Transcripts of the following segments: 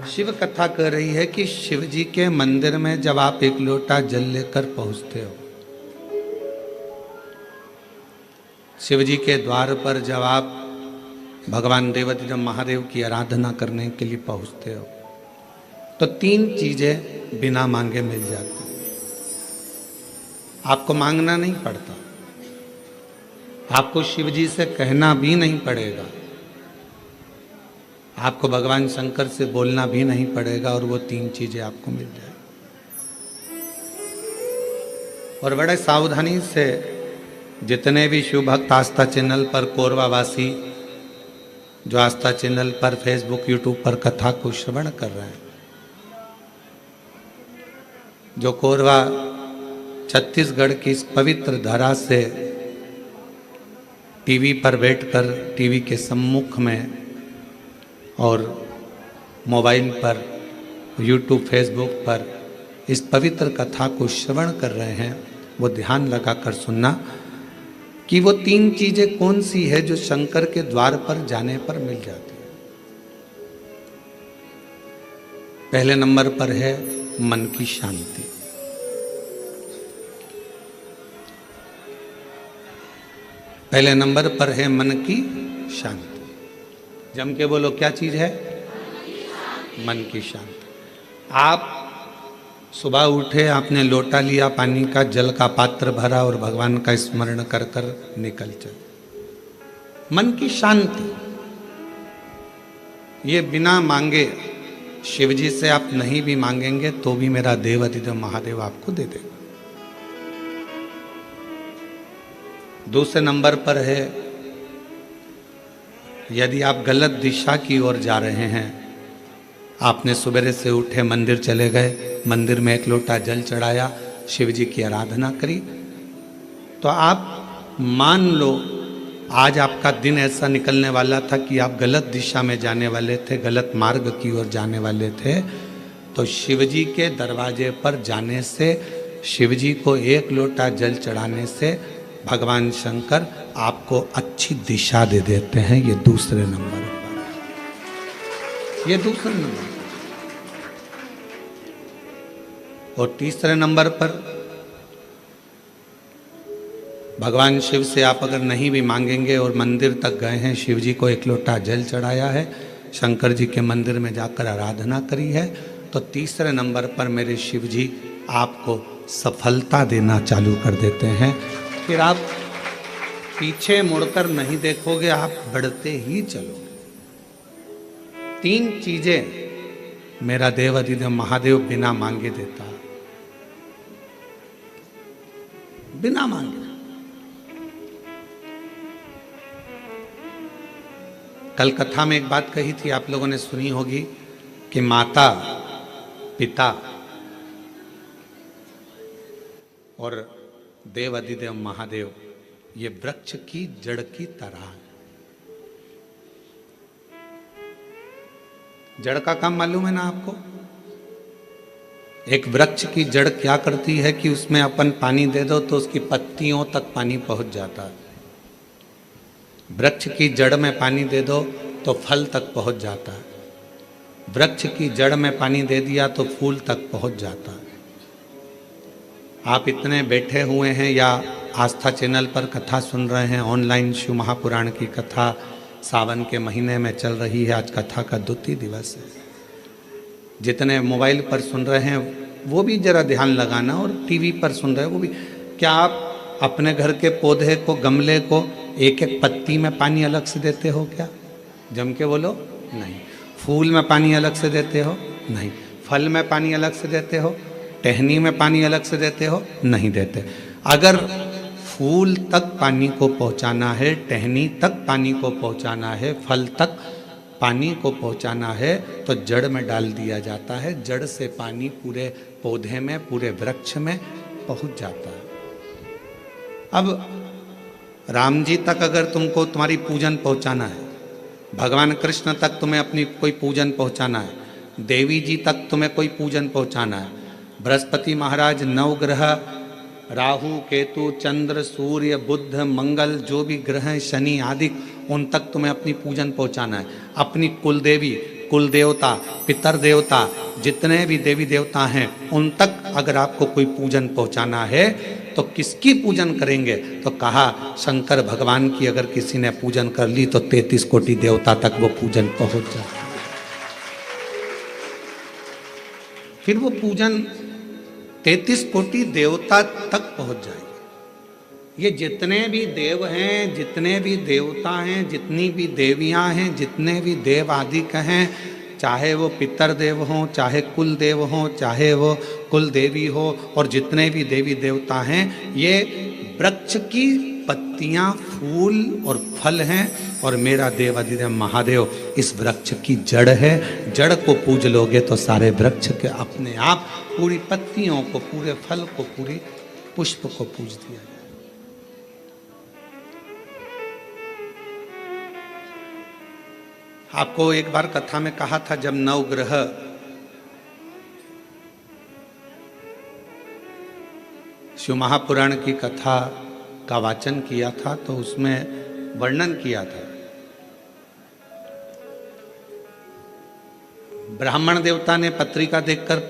शिव कथा कह रही है कि शिव जी के मंदिर में जब आप एक लोटा जल लेकर पहुंचते हो, शिव जी के द्वार पर जब आप भगवान देवाधिदेव महादेव की आराधना करने के लिए पहुंचते हो, तो तीन चीजें बिना मांगे मिल जाती हैं। आपको मांगना नहीं पड़ता, आपको शिव जी से कहना भी नहीं पड़ेगा, आपको भगवान शंकर से बोलना भी नहीं पड़ेगा और वो तीन चीजें आपको मिल जाएगी। और बड़े सावधानी से जितने भी शिव भक्त आस्था चैनल पर, कोरवावासी जो आस्था चैनल पर, फेसबुक, यूट्यूब पर कथा को श्रवण कर रहे हैं, जो कोरवा छत्तीसगढ़ की इस पवित्र धरा से टीवी पर बैठकर, टीवी के सम्मुख में और मोबाइल पर, यूट्यूब, फेसबुक पर इस पवित्र कथा को श्रवण कर रहे हैं, वो ध्यान लगाकर सुनना कि वो तीन चीजें कौन सी है जो शंकर के द्वार पर जाने पर मिल जाती है। पहले नंबर पर है मन की शांति। पहले नंबर पर है मन की शांति। जम के बोलो, क्या चीज है? मन की शांति। आप सुबह उठे, आपने लोटा लिया, पानी का, जल का पात्र भरा और भगवान का स्मरण कर कर निकल चले। मन की शांति, ये बिना मांगे, शिव जी से आप नहीं भी मांगेंगे तो भी मेरा देवाधिदेव महादेव आपको दे देगा। दूसरे नंबर पर है, यदि आप गलत दिशा की ओर जा रहे हैं, आपने सवेरे से उठे, मंदिर चले गए, मंदिर में एक लोटा जल चढ़ाया, शिव जी की आराधना करी, तो आप मान लो आज आपका दिन ऐसा निकलने वाला था कि आप गलत दिशा में जाने वाले थे, गलत मार्ग की ओर जाने वाले थे, तो शिव जी के दरवाजे पर जाने से, शिव जी को एक लोटा जल चढ़ाने से भगवान शंकर आपको अच्छी दिशा दे देते हैं। ये दूसरे नंबर पर, ये दूसरे नंबर। और तीसरे नंबर पर भगवान शिव से आप अगर नहीं भी मांगेंगे और मंदिर तक गए हैं, शिव जी को एक लोटा जल चढ़ाया है, शंकर जी के मंदिर में जाकर आराधना करी है, तो तीसरे नंबर पर मेरे शिव जी आपको सफलता देना चालू कर देते हैं। फिर आप पीछे मुड़कर नहीं देखोगे, आप बढ़ते ही चलोगे। तीन चीजें मेरा देवाधिदेव महादेव बिना मांगे देता, बिना मांगे। कल कथा में एक बात कही थी, आप लोगों ने सुनी होगी कि माता, पिता और देवाधिदेव महादेव ये वृक्ष की जड़ की तरह है। जड़ का काम मालूम है ना आपको? एक वृक्ष की जड़ क्या करती है कि उसमें अपन पानी दे दो तो उसकी पत्तियों तक पानी पहुंच जाता है। वृक्ष की जड़ में पानी दे दो तो फल तक पहुंच जाता है। वृक्ष की जड़ में पानी दे दिया तो फूल तक पहुंच जाता है। आप इतने बैठे हुए हैं या आस्था चैनल पर कथा सुन रहे हैं, ऑनलाइन शिव महापुराण की कथा सावन के महीने में चल रही है, आज कथा का द्वितीय दिवस है। जितने मोबाइल पर सुन रहे हैं वो भी जरा ध्यान लगाना, और टीवी पर सुन रहे हैं वो भी। क्या आप अपने घर के पौधे को, गमले को एक एक पत्ती में पानी अलग से देते हो क्या? जम के बोलो, नहीं। फूल में पानी अलग से देते हो? नहीं। फल में पानी अलग से देते हो? टहनी में पानी अलग से देते हो? नहीं देते। अगर फूल तक पानी को पहुंचाना है, टहनी तक पानी को पहुंचाना है, फल तक पानी को पहुंचाना है, तो जड़ में डाल दिया जाता है। जड़ से पानी पूरे पौधे में, पूरे वृक्ष में पहुंच जाता है। अब राम जी तक अगर तुमको तुम्हारी पूजन पहुंचाना है, भगवान कृष्ण तक तुम्हें अपनी कोई पूजन पहुंचाना है, देवी जी तक तुम्हें कोई पूजन पहुंचाना है, बृहस्पति महाराज, नवग्रह, राहु, केतु, चंद्र, सूर्य, बुध, मंगल, जो भी ग्रह हैं, शनि आदि, उन तक तुम्हें अपनी पूजन पहुंचाना है। अपनी कुलदेवी, कुल देवता, पितर देवता, जितने भी देवी देवता हैं, उन तक अगर आपको कोई पूजन पहुंचाना है तो किसकी पूजन करेंगे? तो कहा शंकर भगवान की अगर किसी ने पूजन कर ली तो 33 कोटि देवता तक वो पूजन पहुंच जाता है। फिर वो पूजन 33 कोटि देवता तक पहुंच जाएगी। ये जितने भी देव हैं, जितने भी देवता हैं, जितनी भी देवियां हैं, जितने भी देव आदि कहें, चाहे वो पितर देव हों, चाहे कुल देव हों, चाहे वो कुल देवी हो, और जितने भी देवी देवता हैं, ये वृक्ष की पत्तियां, फूल और फल हैं, और मेरा देव अधिदेव महादेव इस वृक्ष की जड़ है। जड़ को पूज लोगे तो सारे वृक्ष के अपने आप पूरी पत्तियों को, पूरे फल को, पूरी पुष्प को पूज दिया जाए। आपको एक बार कथा में कहा था, जब नवग्रह शिव महापुराण की कथा का वाचन किया था तो उसमें वर्णन किया था, ब्राह्मण देवता ने पत्रिका देखकर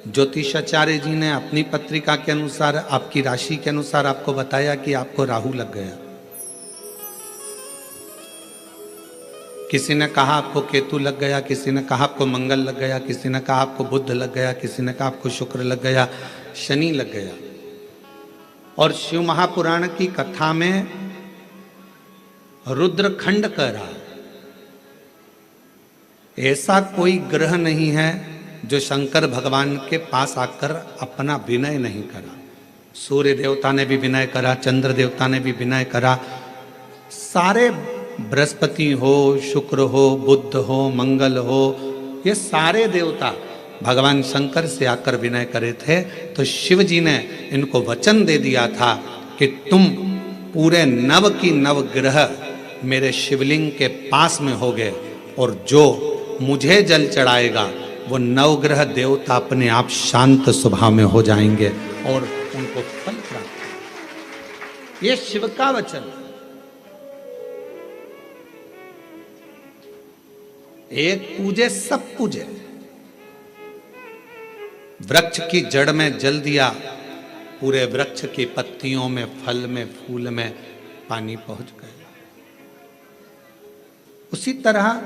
ज्योतिषाचार्य जी ने अपनी पत्रिका के अनुसार, आपकी राशि के अनुसार आपको बताया कि आपको राहु लग गया। किसी ने कहा आपको केतु लग गया, किसी ने कहा आपको मंगल लग गया, किसी ने कहा आपको बुध लग गया, किसी ने कहा आपको शुक्र लग गया, शनि लग गया। और शिव महापुराण की कथा में रुद्रखंड कह रहा है, ऐसा कोई ग्रह नहीं है जो शंकर भगवान के पास आकर अपना विनय नहीं करा। सूर्य देवता ने भी विनय करा, चंद्र देवता ने भी विनय करा, सारे बृहस्पति हो, शुक्र हो, बुध हो, मंगल हो, ये सारे देवता भगवान शंकर से आकर विनय करे थे। तो शिव जी ने इनको वचन दे दिया था कि तुम पूरे नव की नव ग्रह मेरे शिवलिंग के पास में होगे, और जो मुझे जल चढ़ाएगा वो नवग्रह देवता अपने आप शांत स्वभाव में हो जाएंगे और उनको फल प्राप्त। ये शिव का वचन। एक पूजे सब पूजे। वृक्ष की जड़ में जल दिया, पूरे वृक्ष की पत्तियों में, फल में, फूल में पानी पहुंच गया। उसी तरह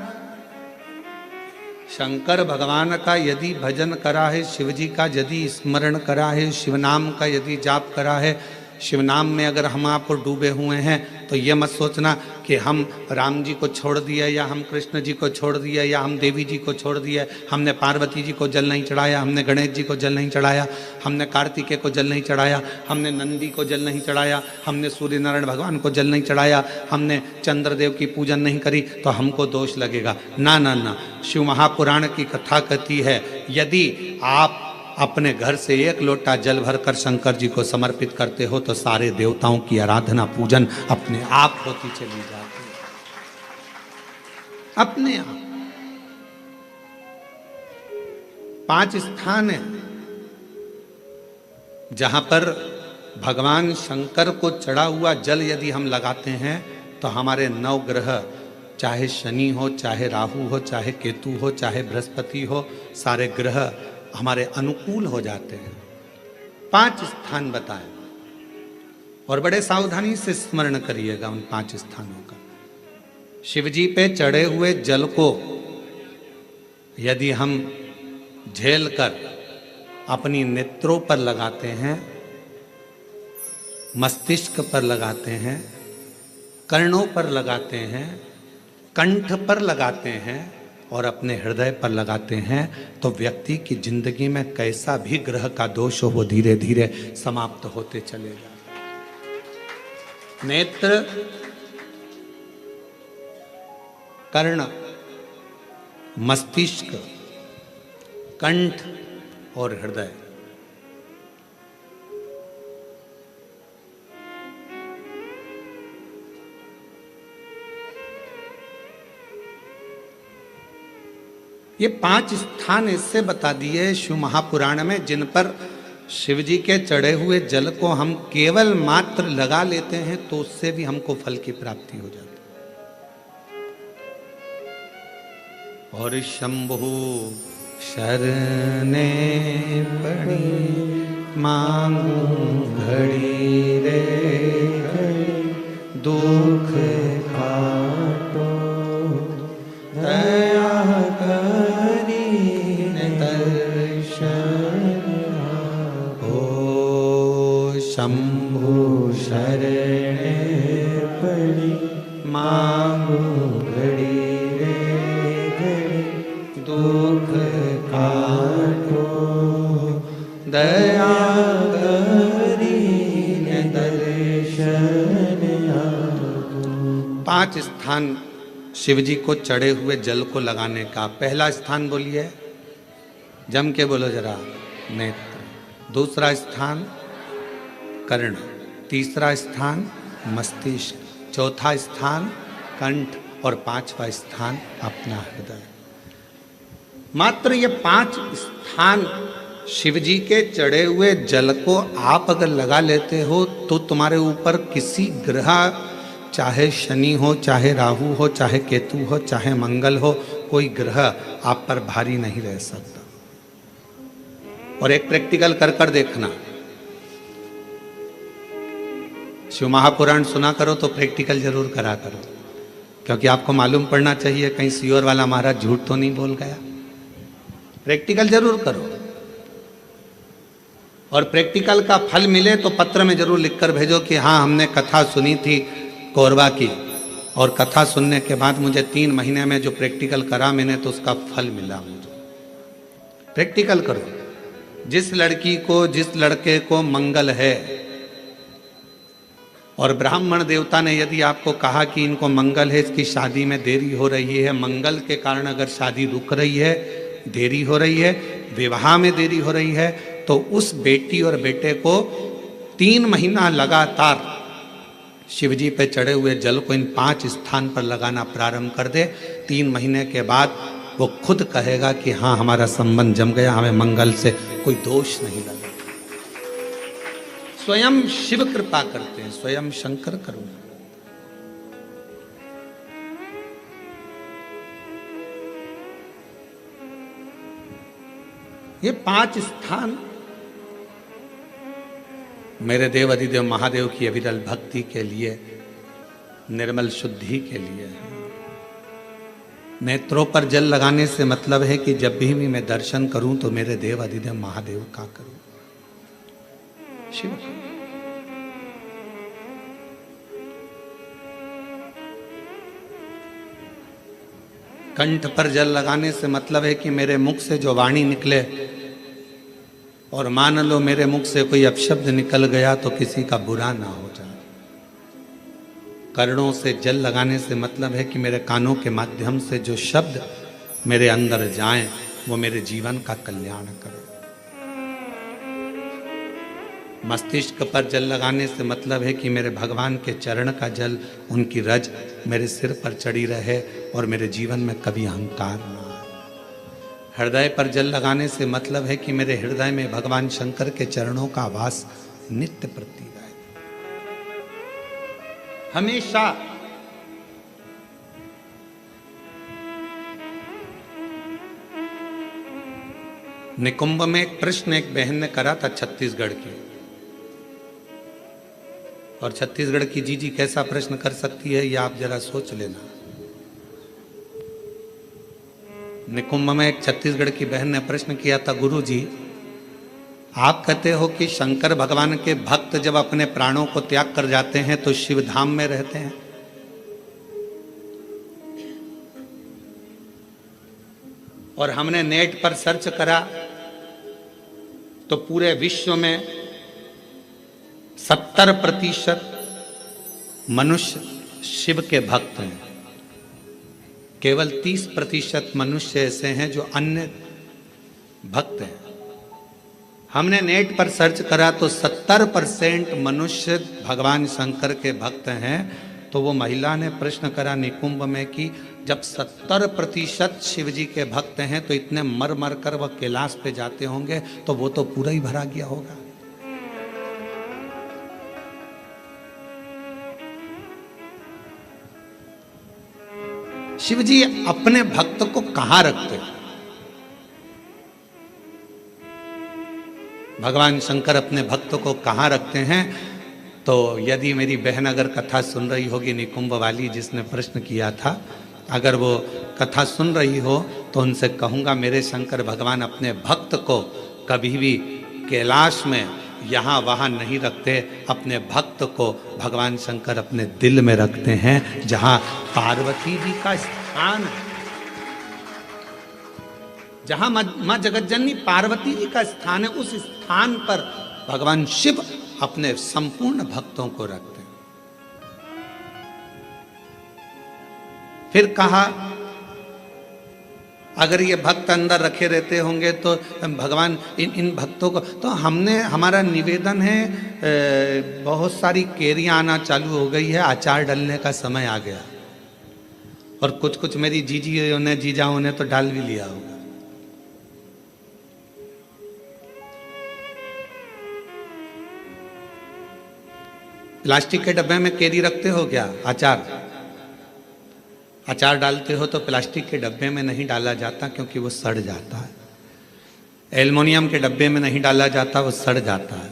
शंकर भगवान का यदि भजन करा है, शिव जी का यदि स्मरण करा है, शिव नाम का यदि जाप करा है, शिव नाम में अगर हम आप डूबे हुए हैं तो ये मत सोचना कि हम राम जी को छोड़ दिया, या हम कृष्ण जी को छोड़ दिया, या हम देवी जी को छोड़ दिया, हमने पार्वती जी को जल नहीं चढ़ाया, हमने गणेश जी को जल नहीं चढ़ाया, हमने कार्तिकेय को जल नहीं चढ़ाया, हमने नंदी को जल नहीं चढ़ाया, हमने सूर्य नारायण भगवान को जल नहीं चढ़ाया, हमने चंद्रदेव की पूजन नहीं करी तो हमको दोष लगेगा। ना ना ना, शिव महापुराण की कथा कहती है, यदि आप अपने घर से एक लोटा जल भरकर शंकर जी को समर्पित करते हो तो सारे देवताओं की आराधना, पूजन अपने आप होती चली जाती है, अपने आप। 5 स्थान है जहां पर भगवान शंकर को चढ़ा हुआ जल यदि हम लगाते हैं तो हमारे 9 ग्रह, चाहे शनि हो, चाहे राहु हो, चाहे केतु हो, चाहे बृहस्पति हो, सारे ग्रह हमारे अनुकूल हो जाते हैं। 5 स्थान बताएं और बड़े सावधानी से स्मरण करिएगा उन 5 स्थानों का। शिव जी पे चढ़े हुए जल को यदि हम झेल कर अपनी नेत्रों पर लगाते हैं, मस्तिष्क पर लगाते हैं, कर्णों पर लगाते हैं, कंठ पर लगाते हैं और अपने हृदय पर लगाते हैं तो व्यक्ति की जिंदगी में कैसा भी ग्रह का दोष हो वो धीरे धीरे समाप्त होते चले जाते। नेत्र, कर्ण, मस्तिष्क, कंठ और हृदय, ये 5 स्थान इससे बता दिए शिव महापुराण में जिन पर शिव जी के चढ़े हुए जल को हम केवल मात्र लगा लेते हैं तो उससे भी हमको फल की प्राप्ति हो जाती है। और शंभु शरणे पड़ी मांगू घड़ी रे घड़ी दुख काटो दया करी दर्शन हो शंभु शरणे पड़ी मांगू घड़ी रे घड़ी दुख काटो दया करी दर्शन हो। 5 स्थान शिव जी को चढ़े हुए जल को लगाने का। पहला स्थान बोलिए, जम के बोलो जरा, नेत्र। दूसरा स्थान कर्ण। तीसरा स्थान मस्तिष्क। चौथा स्थान कंठ। और 5वां स्थान अपना हृदय। मात्र ये 5 स्थान शिव जी के चढ़े हुए जल को आप अगर लगा लेते हो तो तुम्हारे ऊपर किसी ग्रह, चाहे शनि हो, चाहे राहु हो, चाहे केतु हो, चाहे मंगल हो, कोई ग्रह आप पर भारी नहीं रह सकता। और एक प्रैक्टिकल कर कर देखना। शिव महापुराण सुना करो तो प्रैक्टिकल जरूर करा करो, क्योंकि आपको मालूम पड़ना चाहिए कहीं सियोर वाला महाराज झूठ तो नहीं बोल गया। प्रैक्टिकल जरूर करो, और प्रैक्टिकल का फल मिले तो पत्र में जरूर लिखकर भेजो कि हाँ हमने कथा सुनी थी कोरबा की, और कथा सुनने के बाद मुझे 3 महीने में जो प्रैक्टिकल करा मैंने तो उसका फल मिला मुझे। प्रैक्टिकल करो। जिस लड़की को, जिस लड़के को मंगल है, और ब्राह्मण देवता ने यदि आपको कहा कि इनको मंगल है, इसकी शादी में देरी हो रही है, मंगल के कारण अगर शादी रुक रही है, देरी हो रही है, विवाह में देरी हो रही है, तो उस बेटी और बेटे को 3 महीना लगातार शिव जी पे चढ़े हुए जल को इन 5 स्थान पर लगाना प्रारंभ कर दे। 3 महीने के बाद वो खुद कहेगा कि हाँ हमारा संबंध जम गया, हमें मंगल से कोई दोष नहीं लगा। स्वयं शिव कृपा करते हैं, स्वयं शंकर करुणा। ये 5 स्थान मेरे देव अधिदेव महादेव की अविरल भक्ति के लिए, निर्मल शुद्धि के लिए है। नेत्रों पर जल लगाने से मतलब है कि जब भी मैं दर्शन करूं तो मेरे देव अधिदेव महादेव का करूं, शिव का। कंठ पर जल लगाने से मतलब है कि मेरे मुख से जो वाणी निकले, और मान लो मेरे मुख से कोई अपशब्द निकल गया तो किसी का बुरा ना हो जाए। कर्णों से जल लगाने से मतलब है कि मेरे कानों के माध्यम से जो शब्द मेरे अंदर जाएं वो मेरे जीवन का कल्याण करें। मस्तिष्क पर जल लगाने से मतलब है कि मेरे भगवान के चरण का जल, उनकी रज मेरे सिर पर चढ़ी रहे और मेरे जीवन में कभी अहंकार ना आए। हृदय पर जल लगाने से मतलब है कि मेरे हृदय में भगवान शंकर के चरणों का वास नित्य प्रतीत है। हमेशा निकुंभ में एक प्रश्न एक बहन ने करा था छत्तीसगढ़ की, और छत्तीसगढ़ की जीजी कैसा प्रश्न कर सकती है ये आप जरा सोच लेना। निकुंभ में एक छत्तीसगढ़ की बहन ने प्रश्न किया था, गुरु जी आप कहते हो कि शंकर भगवान के भक्त जब अपने प्राणों को त्याग कर जाते हैं तो शिव धाम में रहते हैं, और हमने नेट पर सर्च करा तो पूरे विश्व में 70% मनुष्य शिव के भक्त हैं, केवल 30% मनुष्य ऐसे हैं जो अन्य भक्त हैं। हमने नेट पर सर्च करा तो 70% मनुष्य भगवान शंकर के भक्त हैं। तो वो महिला ने प्रश्न करा निकुंभ में कि जब 70% शिव जी के भक्त हैं तो इतने मर मर कर वह कैलाश पे जाते होंगे तो वो तो पूरा ही भरा गया होगा। शिव जी अपने भक्त को कहां रखते? भगवान शंकर अपने भक्त को कहां रखते हैं? तो यदि मेरी बहन अगर कथा सुन रही होगी, निकुंभ वाली जिसने प्रश्न किया था, अगर वो कथा सुन रही हो तो उनसे कहूँगा, मेरे शंकर भगवान अपने भक्त को कभी भी कैलाश में यहाँ वहाँ नहीं रखते। अपने भक्त को भगवान शंकर अपने दिल में रखते हैं, जहाँ पार्वती जी का स्थान है, जहाँ माँ जगतजननी पार्वती जी का स्थान है, उस स्थान पर भगवान शिव अपने संपूर्ण भक्तों को रखते हैं। फिर कहा, अगर ये भक्त अंदर रखे रहते होंगे तो भगवान इन भक्तों को, तो हमारा निवेदन है, बहुत सारी केरियां आना चालू हो गई है, अचार डालने का समय आ गया, और कुछ कुछ मेरी जीजाओं ने तो डाल भी लिया होगा। प्लास्टिक के डब्बे में केरी रखते हो क्या? अचार डालते हो तो प्लास्टिक के डब्बे में नहीं डाला जाता, क्योंकि वो सड़ जाता है। एल्युमिनियम के डब्बे में नहीं डाला जाता, वो सड़ जाता है।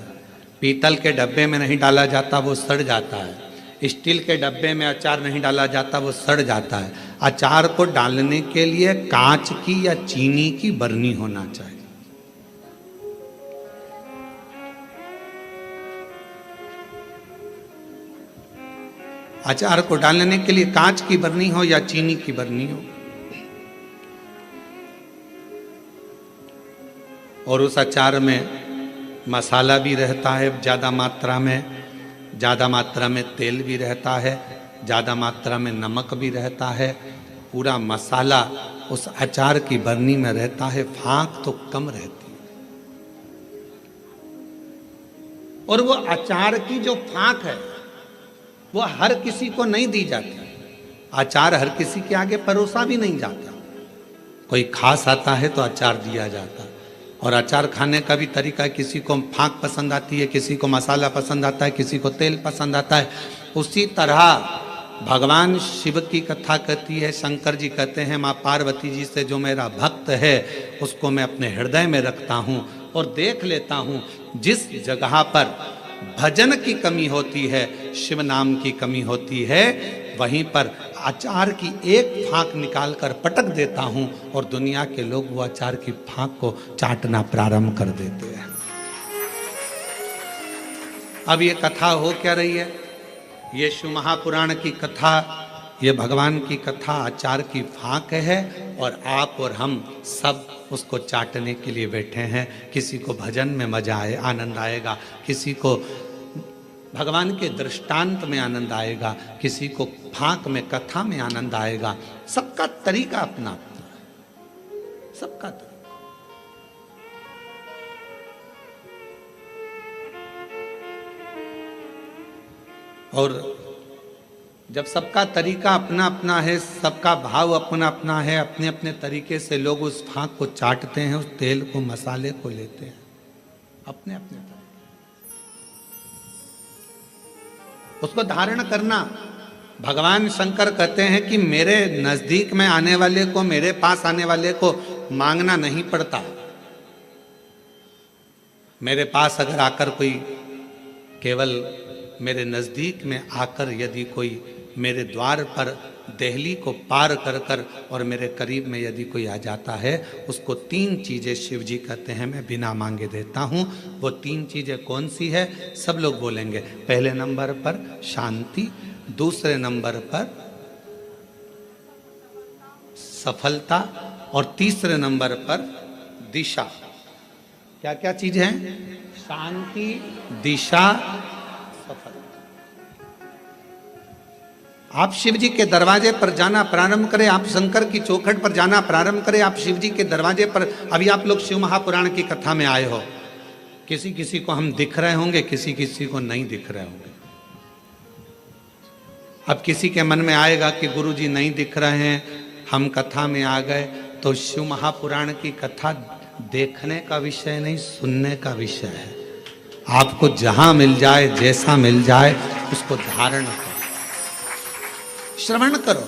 पीतल के डब्बे में नहीं डाला जाता, वो सड़ जाता है। स्टील के डब्बे में अचार नहीं डाला जाता, वो सड़ जाता है। अचार को डालने के लिए कांच की या चीनी की बरनी होना चाहिए। अचार को डालने के लिए कांच की बरनी हो या चीनी की बरनी हो, और उस अचार में मसाला भी रहता है ज़्यादा मात्रा में तेल भी रहता है, ज़्यादा मात्रा में नमक भी रहता है। पूरा मसाला उस अचार की बरनी में रहता है, फाँक तो कम रहती है। और वो अचार की जो फाँक है वो हर किसी को नहीं दी जाती। अचार हर किसी के आगे परोसा भी नहीं जाता। कोई खास आता है तो अचार दिया जाता है। और अचार खाने का भी तरीका, किसी को फाँक पसंद आती है, किसी को मसाला पसंद आता है, किसी को तेल पसंद आता है। उसी तरह भगवान शिव की कथा कहती है, शंकर जी कहते हैं, माँ पार्वती जी से जो मेरा भक्त है उसको मैं अपने हृदय में रखता हूँ और देख लेता हूँ जिस जगह पर भजन की कमी होती है, शिव नाम की कमी होती है, वहीं पर अचार की एक फाँक निकालकर पटक देता हूं और दुनिया के लोग वो अचार की फाँक को चाटना प्रारंभ कर देते हैं। अब ये कथा हो क्या रही है? ये शिव महापुराण की कथा, ये भगवान की कथा अचार की फाँक है, और आप और हम सब उसको चाटने के लिए बैठे हैं। किसी को भजन में मजा आए, आनंद आएगा, किसी को भगवान के दृष्टांत में आनंद आएगा, किसी को फाँक में, कथा में आनंद आएगा। सबका तरीका अपना अपना, सबका तरीका। और जब सबका तरीका अपना अपना है, सबका भाव अपना अपना है, अपने अपने तरीके से लोग उस फाँक को चाटते हैं, उस तेल को, मसाले को लेते हैं अपने अपने तरीके। उसको धारण करना, भगवान शंकर कहते हैं कि मेरे नजदीक में आने वाले को, मेरे पास आने वाले को मांगना नहीं पड़ता। मेरे पास अगर आकर कोई, केवल मेरे नज़दीक में आकर यदि कोई मेरे द्वार पर देहली को पार कर कर और मेरे करीब में यदि कोई आ जाता है, उसको 3 चीज़ें शिव जी कहते हैं मैं बिना मांगे देता हूँ। वो 3 चीज़ें कौन सी है? सब लोग बोलेंगे। पहले नंबर पर शांति, दूसरे नंबर पर सफलता, और तीसरे नंबर पर दिशा। क्या क्या चीज़ है? शांति, दिशा, सफलता। आप शिव जी के दरवाजे पर जाना प्रारंभ करें, आप शंकर की चौखट पर जाना प्रारंभ करें, आप शिव जी के दरवाजे पर। अभी आप लोग शिव महापुराण की कथा में आए हो, किसी किसी को हम दिख रहे होंगे, किसी किसी को नहीं दिख रहे होंगे। अब किसी के मन में आएगा कि गुरु जी नहीं दिख रहे हैं, हम कथा में आ गए, तो शिव महापुराण की कथा देखने का विषय नहीं, सुनने का विषय है। आपको जहां मिल जाए, जैसा मिल जाए, उसको धारण करो, श्रवण करो।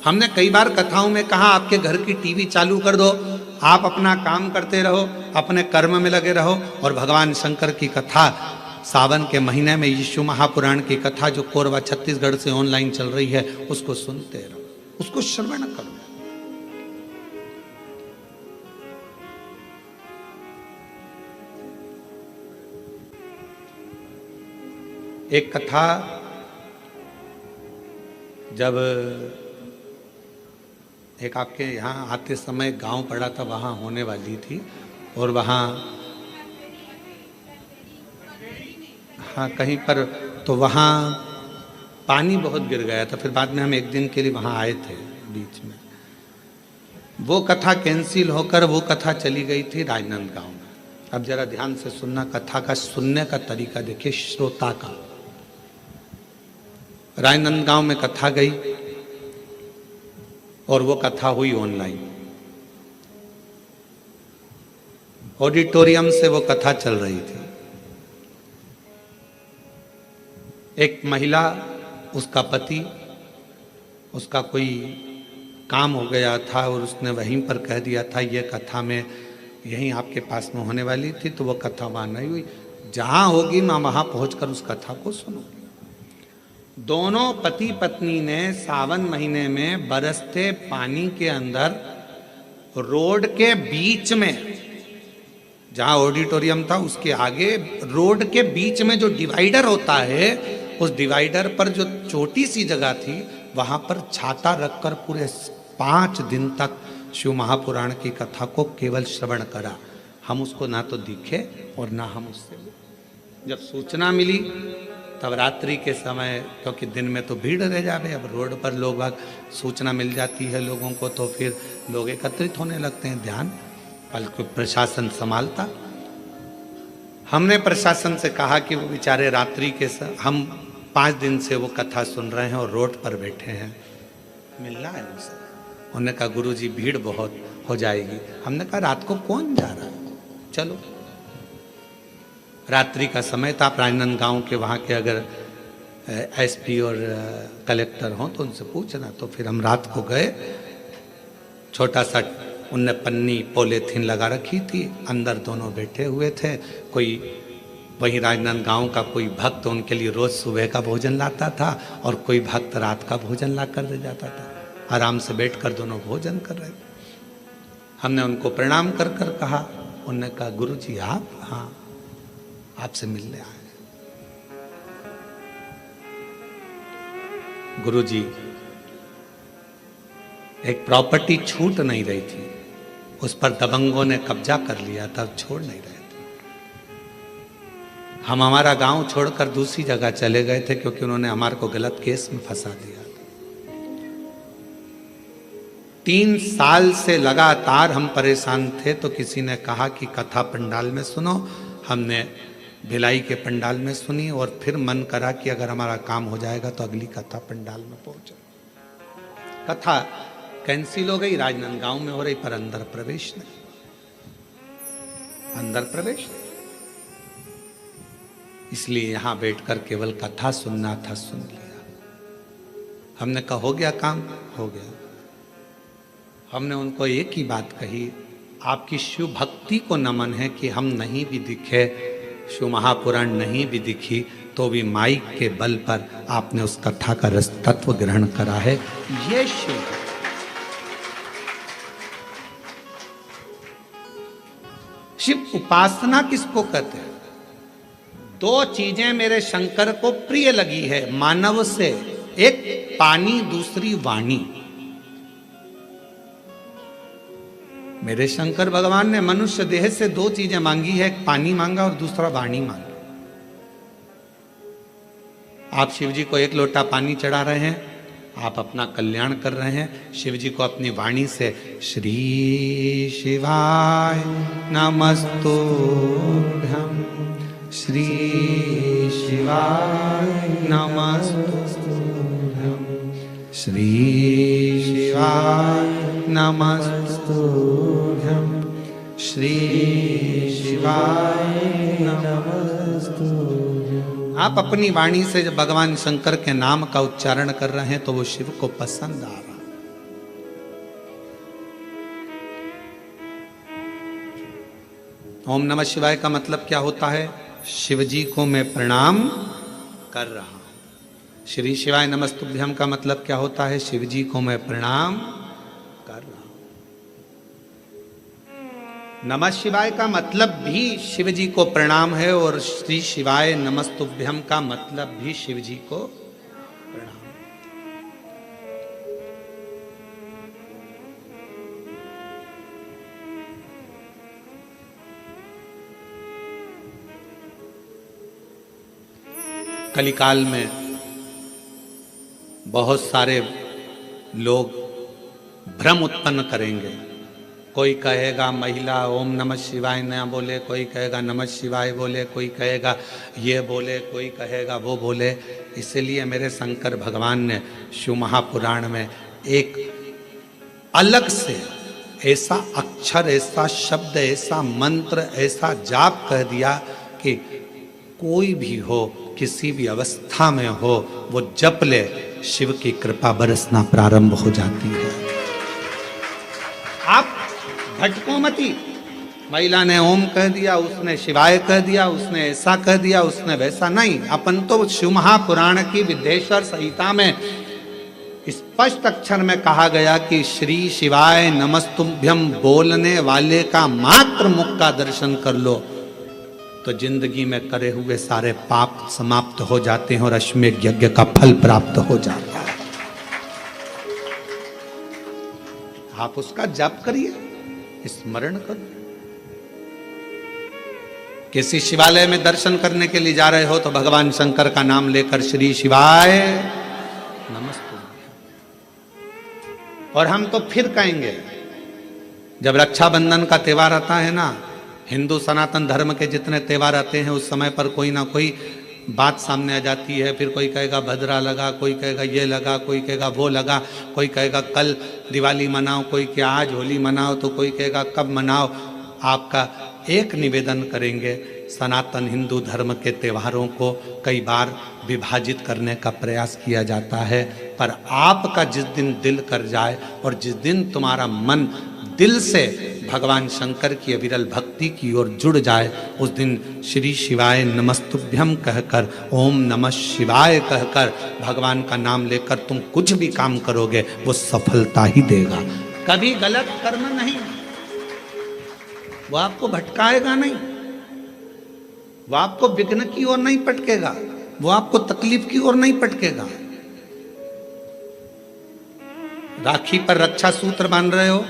हमने कई बार कथाओं में कहा आपके घर की टीवी चालू कर दो, आप अपना काम करते रहो, अपने कर्म में लगे रहो और भगवान शंकर की कथा सावन के महीने में यीशु महापुराण की कथा जो कोरबा छत्तीसगढ़ से ऑनलाइन चल रही है उसको सुनते रहो, उसको श्रवण करो। एक कथा जब एक आपके यहाँ आते समय गांव पड़ा था, वहाँ होने वाली थी और वहाँ हाँ कहीं पर तो वहाँ पानी बहुत गिर गया था। फिर बाद में हम एक दिन के लिए वहाँ आए थे बीच में, वो कथा कैंसिल होकर वो कथा चली गई थी राजनांदगांव में। अब जरा ध्यान से सुनना, कथा का सुनने का तरीका देखिए श्रोता का। राजनांदगांव में कथा गई और वो कथा हुई ऑनलाइन, ऑडिटोरियम से वो कथा चल रही थी। एक महिला, उसका पति, उसका कोई काम हो गया था और उसने वहीं पर कह दिया था ये कथा में यहीं आपके पास में होने वाली थी, तो वो कथा वहाँ नहीं हुई। जहाँ होगी मैं वहाँ पहुँचकर उस कथा को सुनूंगी। दोनों पति पत्नी ने सावन महीने में बरसते पानी के अंदर रोड के बीच में, जहाँ ऑडिटोरियम था उसके आगे रोड के बीच में जो डिवाइडर होता है, उस डिवाइडर पर जो छोटी सी जगह थी वहां पर छाता रखकर पूरे 5 दिन तक शिव महापुराण की कथा को केवल श्रवण करा। हम उसको ना तो दिखे और ना हम उससे, जब सूचना मिली तब रात्रि के समय, क्योंकि दिन में तो भीड़ रह जावे, अब रोड पर लोग सूचना मिल जाती है लोगों को तो फिर लोग एकत्रित होने लगते हैं, ध्यान बल्कि प्रशासन संभालता। हमने प्रशासन से कहा कि वो बेचारे रात्रि के हम 5 दिन से वो कथा सुन रहे हैं और रोड पर बैठे हैं, मिलना है उनसे। उन्होंने कहा गुरुजी भीड़ बहुत हो जाएगी। हमने कहा रात को कौन जा रहा है, चलो। रात्रि का समय था, राजनांदगांव के वहाँ के अगर एसपी और कलेक्टर हों तो उनसे पूछना। तो फिर हम रात को गए, छोटा सा उनने पन्नी पॉलीथीन लगा रखी थी, अंदर दोनों बैठे हुए थे। कोई वहीं राजनांदगांव का कोई भक्त उनके लिए रोज सुबह का भोजन लाता था और कोई भक्त रात का भोजन ला कर दे जाता था। आराम से बैठकर दोनों भोजन कर रहे थे। हमने उनको प्रणाम कर कर कहा, उन्होंने कहा गुरुजी आप? हाँ, आपसे मिलने आए। गुरुजी एक प्रॉपर्टी छूट नहीं रही थी, उस पर दबंगों ने कब्जा कर लिया था, छोड़ नहीं रहे थे। हम हमारा गांव छोड़कर दूसरी जगह चले गए थे क्योंकि उन्होंने हमारे को गलत केस में फंसा दिया था। 3 साल से लगातार हम परेशान थे, तो किसी ने कहा कि कथा पंडाल में सुनो। हमने भिलाई के पंडाल में सुनी और फिर मन करा कि अगर हमारा काम हो जाएगा तो अगली कथा पंडाल में पहुंचो। कथा कैंसिल हो गई, राजनांदगांव में हो रही, पर अंदर प्रवेश नहीं, अंदर प्रवेश नहीं। इसलिए यहां बैठकर केवल कथा सुनना था, सुन लिया। हमने कहा हो गया काम, हो गया। हमने उनको एक ही बात कही, आपकी शिव भक्ति को नमन है कि हम नहीं भी दिखे, शिव महापुराण नहीं भी दिखी, तो भी माइक के बल पर आपने उस कथा का रस तत्व ग्रहण करा है। ये शिव शिव उपासना किसको कहते हैं? 2 चीजें मेरे शंकर को प्रिय लगी है मानव से, एक पानी, दूसरी वाणी। मेरे शंकर भगवान ने मनुष्य देह से 2 चीजें मांगी है, एक पानी मांगा और दूसरा वाणी मांगी। आप शिव जी को 1 लोटा पानी चढ़ा रहे हैं, आप अपना कल्याण कर रहे हैं। शिव जी को अपनी वाणी से श्री शिवाय नमस्तुभ्यं, श्री शिवाय नमस्तुभ्यं, श्री शिवाय नमस्तुभ्यं, श्री शिवाय नमस्तुभ्यं। आप अपनी वाणी से जब भगवान शंकर के नाम का उच्चारण कर रहे हैं तो वो शिव को पसंद आ रहा। ओम नमः शिवाय का मतलब क्या होता है? शिव जी को मैं प्रणाम कर रहा हूं। श्री शिवाय नमस्तुभ्यम का मतलब क्या होता है? शिव जी को मैं प्रणाम कर रहा हूं। नमः शिवाय का मतलब भी शिव जी को प्रणाम है और श्री शिवाय नमस्तुभ्यम का मतलब भी शिव जी को प्रणाम। कलिकाल में बहुत सारे लोग भ्रम उत्पन्न करेंगे। कोई कहेगा महिला ओम नमः शिवाय न बोले, कोई कहेगा नमः शिवाय बोले, कोई कहेगा ये बोले, कोई कहेगा वो बोले। इसलिए मेरे शंकर भगवान ने शिव महापुराण में एक अलग से ऐसा अक्षर, ऐसा शब्द, ऐसा मंत्र, ऐसा जाप कह दिया कि कोई भी हो, किसी भी अवस्था में हो, वो जप ले, शिव की कृपा बरसना प्रारंभ हो जाती है। आप भटको मती। महिला ने ओम कह दिया, उसने शिवाय कह दिया, उसने ऐसा कह दिया, उसने वैसा नहीं। अपन तो शिव महापुराण की विद्येश्वर संहिता में स्पष्ट अक्षर में कहा गया कि श्री शिवाय नमस्तुभ्यम बोलने वाले का मात्र मुख का दर्शन कर लो तो जिंदगी में करे हुए सारे पाप समाप्त हो जाते हैं और अश्वमेध यज्ञ का फल प्राप्त हो जाता है। आप उसका जप करिए, स्मरण करो। किसी शिवालय में दर्शन करने के लिए जा रहे हो तो भगवान शंकर का नाम लेकर श्री शिवाय नमस्तुभ्यम। और हम तो फिर कहेंगे, जब रक्षाबंधन का त्योहार आता है ना, हिंदू सनातन धर्म के जितने त्योहार आते हैं उस समय पर कोई ना कोई बात सामने आ जाती है। फिर कोई कहेगा भद्रा लगा, कोई कहेगा ये लगा, कोई कहेगा वो लगा, कोई कहेगा कल दिवाली मनाओ, कोई क्या आज होली मनाओ, तो कोई कहेगा कब मनाओ। आपका एक निवेदन करेंगे, सनातन हिंदू धर्म के त्योहारों को कई बार विभाजित करने का प्रयास किया जाता है, पर आपका जिस दिन दिल कर जाए और जिस दिन तुम्हारा मन दिल से भगवान शंकर की अविरल भक्ति की ओर जुड़ जाए, उस दिन श्री शिवाय नमस्तुभ्यम कहकर, ओम नमः शिवाय कहकर भगवान का नाम लेकर तुम कुछ भी काम करोगे वो सफलता ही देगा। कभी गलत कर्म नहीं, वो आपको भटकाएगा नहीं, वो आपको विघ्न की ओर नहीं पटकेगा, वो आपको तकलीफ की ओर नहीं पटकेगा। राखी पर रक्षा सूत्र बांध रहे हो,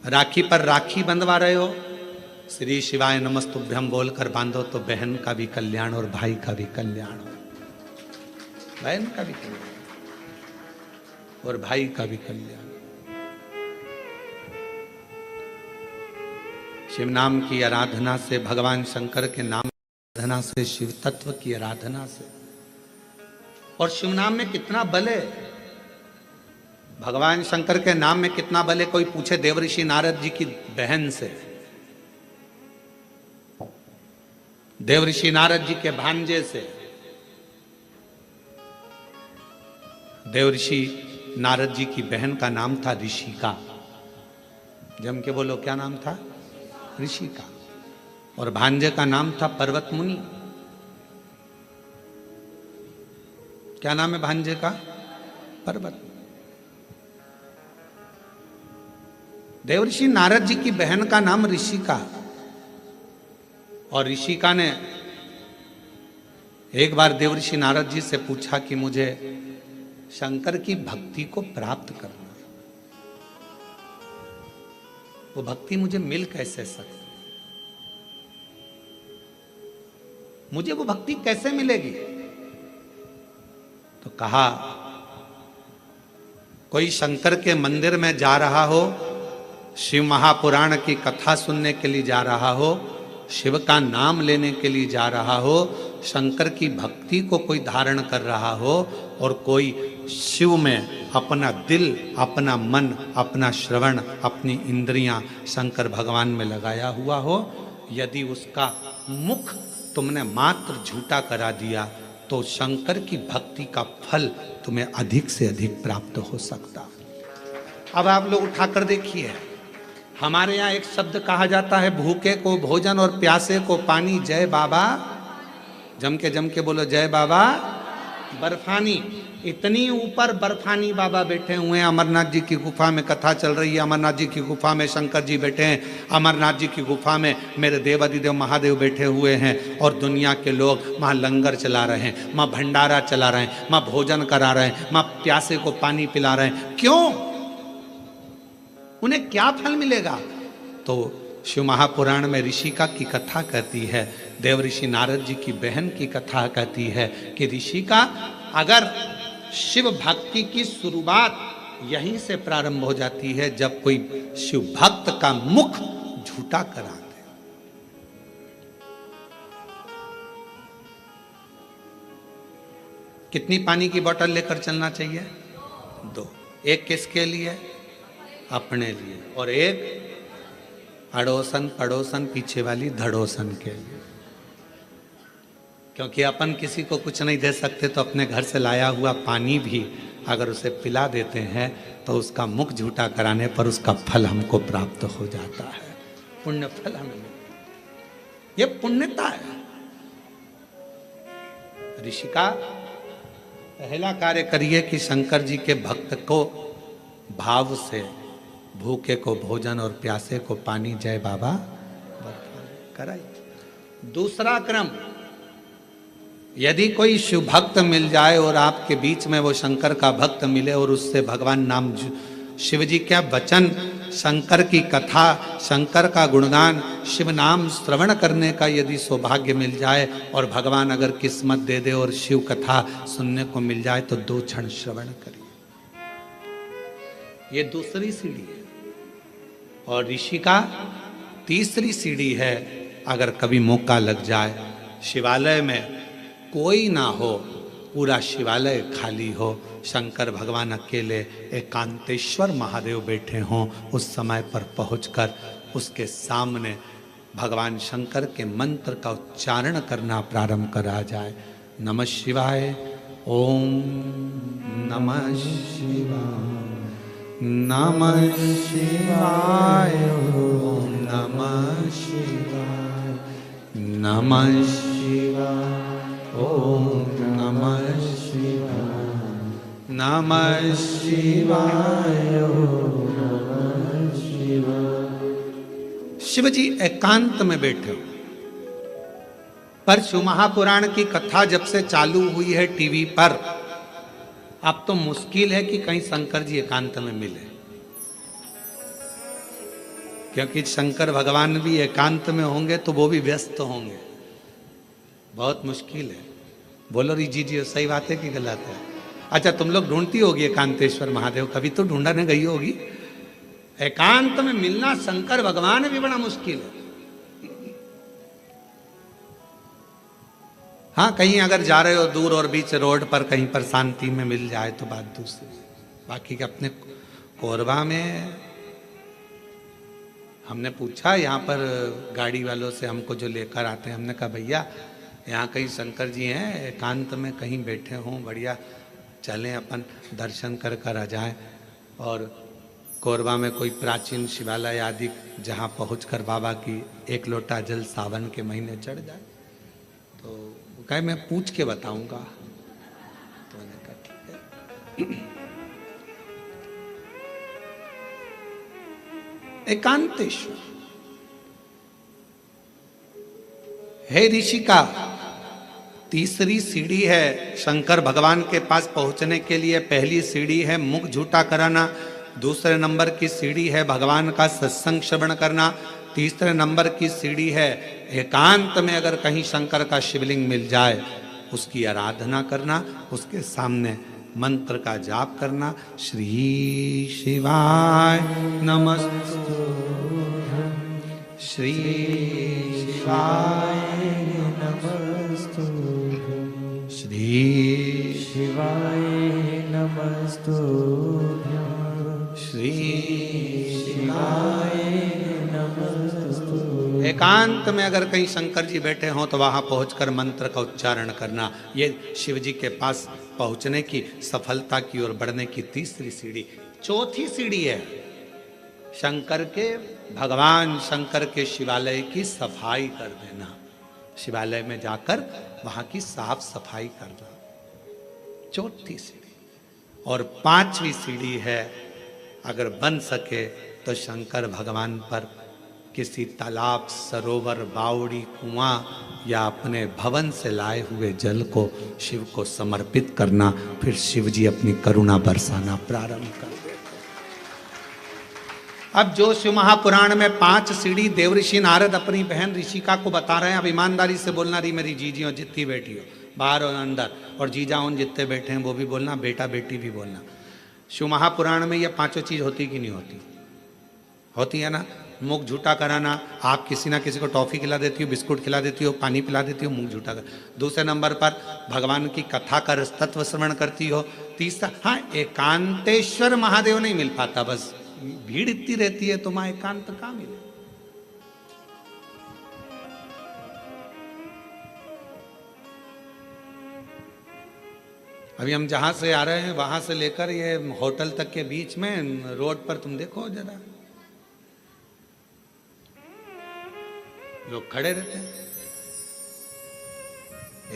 राखी पर राखी बंधवा रहे हो, श्री शिवाय नमस्तुभ्यम बोलकर बांधो तो बहन का भी कल्याण और भाई का भी कल्याण हो, बहन का भी कल्याण और भाई का भी कल्याण। शिव नाम की आराधना से, भगवान शंकर के नाम की आराधना से, शिव तत्व की आराधना से, और शिव नाम में कितना बल है, भगवान शंकर के नाम में कितना बल है। कोई पूछे देवऋषि नारद जी की बहन से, देवऋषि नारद जी के भांजे से। देवऋषि नारद जी की बहन का नाम था ऋषिका। जम के बोलो, क्या नाम था? ऋषिका। और भांजे का नाम था पर्वत मुनि। क्या नाम है भांजे का? पर्वत। देवऋषि नारद जी की बहन का नाम ऋषिका, और ऋषिका ने एक बार देवऋषि नारद जी से पूछा कि मुझे शंकर की भक्ति को प्राप्त करना, वो भक्ति मुझे मिल कैसे सकती, मुझे वो भक्ति कैसे मिलेगी? तो कहा, कोई शंकर के मंदिर में जा रहा हो, शिव महापुराण की कथा सुनने के लिए जा रहा हो, शिव का नाम लेने के लिए जा रहा हो, शंकर की भक्ति को कोई धारण कर रहा हो, और कोई शिव में अपना दिल, अपना मन, अपना श्रवण, अपनी इंद्रियां शंकर भगवान में लगाया हुआ हो, यदि उसका मुख तुमने मात्र झूठा करा दिया तो शंकर की भक्ति का फल तुम्हें अधिक से अधिक प्राप्त हो सकता। अब आप लोग उठाकर देखिए, हमारे यहाँ एक शब्द कहा जाता है, भूखे को भोजन और प्यासे को पानी, जय बाबा। जम के बोलो, जय बाबा बर्फानी। इतनी ऊपर बर्फानी बाबा बैठे हुए हैं। अमरनाथ जी की गुफा में कथा चल रही है, अमरनाथ जी की गुफा में शंकर जी बैठे हैं, अमरनाथ जी की गुफा में मेरे देवादिदेव महादेव बैठे हुए हैं, और दुनिया के लोग वहाँ लंगर चला रहे हैं, वहाँ भंडारा चला रहे हैं, वहाँ भोजन करा रहे हैं, वहाँ प्यासे को पानी पिला रहे हैं। क्यों? उन्हें क्या फल मिलेगा? तो शिव महापुराण में ऋषिका की कथा कहती है, देव ऋषि नारद जी की बहन की कथा कहती है कि ऋषिका, अगर शिव भक्ति की शुरुआत यहीं से प्रारंभ हो जाती है जब कोई शिव भक्त का मुख झूठा करा दे। कितनी पानी की बोतल लेकर चलना चाहिए? 2। एक किसके लिए? अपने लिए, और एक अड़ोसन पड़ोसन पीछे वाली धड़ोसन के लिए। क्योंकि अपन किसी को कुछ नहीं दे सकते, तो अपने घर से लाया हुआ पानी भी अगर उसे पिला देते हैं तो उसका मुख झूठा कराने पर उसका फल हमको प्राप्त हो जाता है, पुण्य फल हमें मिलता है। ये पुण्यता है। ऋषिका, पहला कार्य करिए कि शंकर जी के भक्त को भाव से, भूखे को भोजन और प्यासे को पानी, जय बाबा कराइए। दूसरा क्रम, यदि कोई शिव भक्त मिल जाए और आपके बीच में वो शंकर का भक्त मिले और उससे भगवान नाम, शिव जी क्या वचन, शंकर की कथा, शंकर का गुणगान, शिव नाम श्रवण करने का यदि सौभाग्य मिल जाए और भगवान अगर किस्मत दे दे और शिव कथा सुनने को मिल जाए तो 2 क्षण श्रवण करिए। ये दूसरी सीढ़ी है। और ऋषि का तीसरी सीढ़ी है, अगर कभी मौका लग जाए, शिवालय में कोई ना हो, पूरा शिवालय खाली हो, शंकर भगवान अकेले, एकांतेश्वर महादेव बैठे हों, उस समय पर पहुंचकर उसके सामने भगवान शंकर के मंत्र का उच्चारण करना प्रारंभ करा जाए। नमः शिवाय, ओम नमः शिवाय, नमः शिवाय, ओम नमः शिवाय, नमः शिवाय, ओम नमः शिवाय, नमः शिवाय, ओम नमः शिवाय। शिव जी एकांत में बैठे हो, पर शिव महापुराण की कथा जब से चालू हुई है टीवी पर, अब तो मुश्किल है कि कहीं शंकर जी एकांत में मिले, क्योंकि शंकर भगवान भी एकांत में होंगे तो वो भी व्यस्त होंगे, बहुत मुश्किल है। बोलो जी जी, सही बात है कि गलत है? अच्छा, तुम लोग ढूंढती होगी एकांतेश्वर महादेव, कभी तो ढूंढने गई होगी। एकांत में मिलना शंकर भगवान भी बड़ा मुश्किल है। हाँ, कहीं अगर जा रहे हो दूर और बीच रोड पर कहीं पर शांति में मिल जाए तो बात दूसरी। बाकी के अपने कोरबा में हमने पूछा, यहाँ पर गाड़ी वालों से हमको जो लेकर आते हैं, हमने कहा भैया यहाँ कहीं शंकर जी हैं, एकांत में कहीं बैठे हों, बढ़िया, चलें अपन दर्शन कर कर आ जाएं। और कोरबा में कोई प्राचीन शिवालय आदि जहाँ पहुंचकर बाबा की 1 लोटा जल सावन के महीने चढ़ जाए, तो कहे मैं पूछ के बताऊंगा। तो मैंने कहा ठीक है। एकांतेश्वर, हे ऋषिका, तीसरी सीढ़ी है शंकर भगवान के पास पहुंचने के लिए। पहली सीढ़ी है मुख झूठा कराना, दूसरे नंबर की सीढ़ी है भगवान का सत्संग श्रवण करना, तीसरे नंबर की सीढ़ी है एकांत में अगर कहीं शंकर का शिवलिंग मिल जाए उसकी आराधना करना, उसके सामने मंत्र का जाप करना। श्री शिवाय नमस्तु, श्री शिवाय नमस्तु, श्री शिवाय नमस्तु, श्री शिवाय नमस्तु। एकांत में अगर कहीं शंकर जी बैठे हों तो वहां पहुंचकर मंत्र का उच्चारण करना। ये शिव जी के पास पहुंचने की, सफलता की ओर बढ़ने की तीसरी सीढ़ी। चौथी सीढ़ी है शंकर के भगवान शंकर के शिवालय की सफाई कर देना। शिवालय में जाकर वहां की साफ सफाई करना। चौथी सीढ़ी। और पांचवी सीढ़ी है, अगर बन सके तो शंकर भगवान पर किसी तालाब, सरोवर, बावड़ी, कुआं या अपने भवन से लाए हुए जल को शिव को समर्पित करना। फिर शिव जी अपनी करुणा बरसाना प्रारंभ कर देते। अब जो शिव महापुराण में 5 सीढ़ी देवऋषि नारद अपनी बहन ऋषिका को बता रहे हैं, अब ईमानदारी से बोलना, रही मेरी जीजी हो जितनी बेटी हो, बाहर और अंदर, और जीजा उन जितने बैठे हैं वो भी बोलना, बेटा बेटी भी बोलना। शिव महापुराण में ये 5 चीज होती कि नहीं होती? होती है ना। मुख झूठा कराना, आप किसी ना किसी को टॉफी खिला देती हो, बिस्कुट खिला देती हो, पानी पिला देती हो, मुख झूठा कर। दूसरे नंबर पर भगवान की कथा का तत्व श्रवण करती हो। तीसरा, हाँ, एकांतेश्वर महादेव नहीं मिल पाता, बस भीड़ इतनी रहती है तो मां एकांत कहां मिले। अभी हम जहां से आ रहे हैं वहां से लेकर ये होटल तक के बीच में रोड पर तुम देखो जरा, लोग खड़े रहते हैं।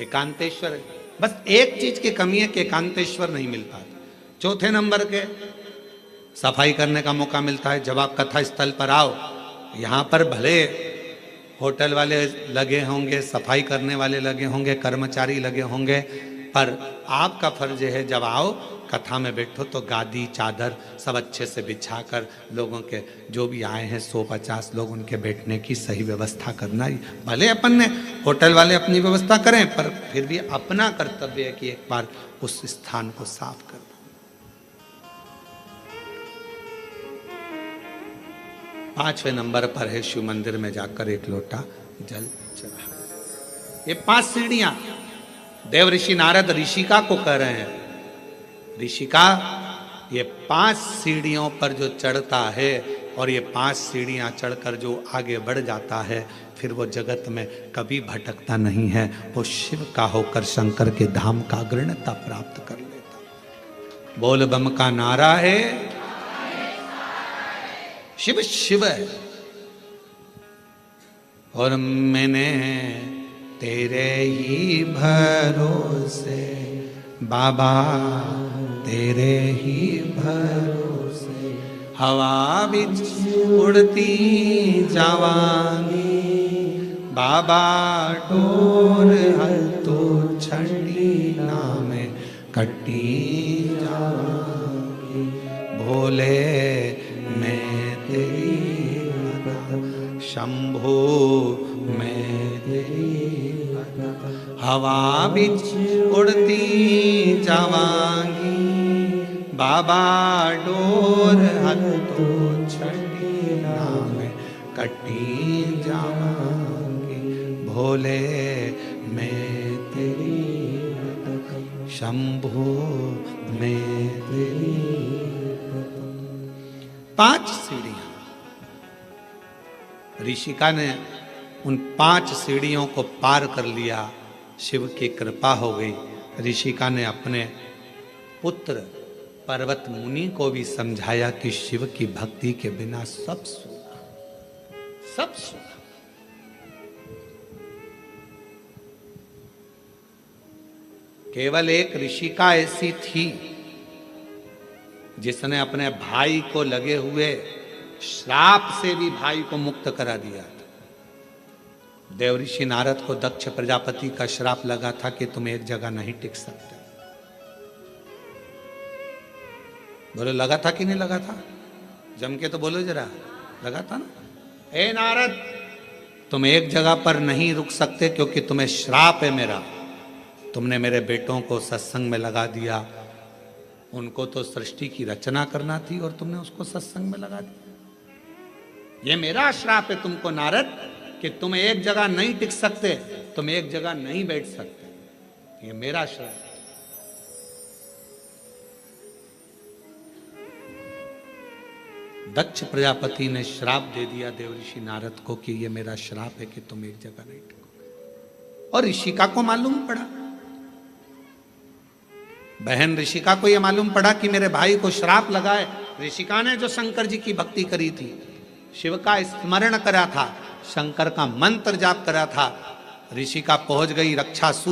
एकांतेश्वर, बस एक चीज की कमी है कि एकांतेश्वर नहीं मिल पाता। चौथे नंबर के सफाई करने का मौका मिलता है जब आप कथा स्थल पर आओ। यहां पर भले होटल वाले लगे होंगे, सफाई करने वाले लगे होंगे, कर्मचारी लगे होंगे, पर आपका फर्ज है जब आओ कथा में बैठो तो गादी चादर सब अच्छे से बिछाकर लोगों के जो भी आए हैं 150 लोग उनके बैठने की सही व्यवस्था करना। भले अपन ने होटल वाले अपनी व्यवस्था करें, पर फिर भी अपना कर्तव्य है कि एक बार उस स्थान को साफ कर दो। 5वें नंबर पर है शिव मंदिर में जाकर एक लोटा जल चढ़ा। ये 5 सीढ़ियां देवऋषि नारद ऋषिका को कह रहे हैं। ऋषिका, ये 5 सीढ़ियों पर जो चढ़ता है और ये 5 सीढ़ियां चढ़कर जो आगे बढ़ जाता है, फिर वो जगत में कभी भटकता नहीं है। वो शिव का होकर शंकर के धाम का अग्रणता प्राप्त कर लेता। बोल बम का नारा है, शिव शिव है। और मैंने तेरे ही भरोसे बाबा, तेरे ही भरोसे हवा बिच उड़ती जावांगी बाबा, डोर हल तो छड़ी नाम कटी जावांगी। भोले मैं तेरी शंभो मैं तेरी हवा बिच उड़ती जावांगी बाबा, डोर हल तो छड़ी नाम कटी जावांगी। भोले मैं तेरी शंभो मैं तेरी। 5 सीढ़ियां ऋषिका ने उन 5 सीढ़ियों को पार कर लिया। शिव की कृपा हो गई। ऋषिका ने अपने पुत्र पर्वत मुनि को भी समझाया कि शिव की भक्ति के बिना सब सुना, सब सुना। केवल एक ऋषिका ऐसी थी जिसने अपने भाई को लगे हुए श्राप से भी भाई को मुक्त करा दिया था। देवऋषि नारद को दक्ष प्रजापति का श्राप लगा था कि तुम एक जगह नहीं टिक सकते। बोलो लगा था कि नहीं लगा था? जम के तो बोलो जरा, लगा था ना? ए नारद, तुम एक जगह पर नहीं रुक सकते क्योंकि तुम्हें श्राप है मेरा। तुमने मेरे बेटों को सत्संग में लगा दिया। उनको तो सृष्टि की रचना करना थी और तुमने उसको सत्संग में लगा दिया। ये मेरा श्राप है तुमको नारद कि तुम एक जगह नहीं टिक सकते, तुम एक जगह नहीं बैठ सकते। ये मेरा श्राप। दक्ष प्रजापति ने श्राप दे दिया देवऋषि नारद को कि ये मेरा श्राप है कि तुम एक जगह नहीं टिकोगे। और ऋषिका को मालूम पड़ा, बहन ऋषिका को यह मालूम पड़ा कि मेरे भाई को श्राप लगा है। ऋषिका ने जो शंकर जी की भक्ति करी थी, शिव का स्मरण करा था, शंकर का मंत्र जाप करा था, ऋषि का पहुंच गई रक्षा सूत्र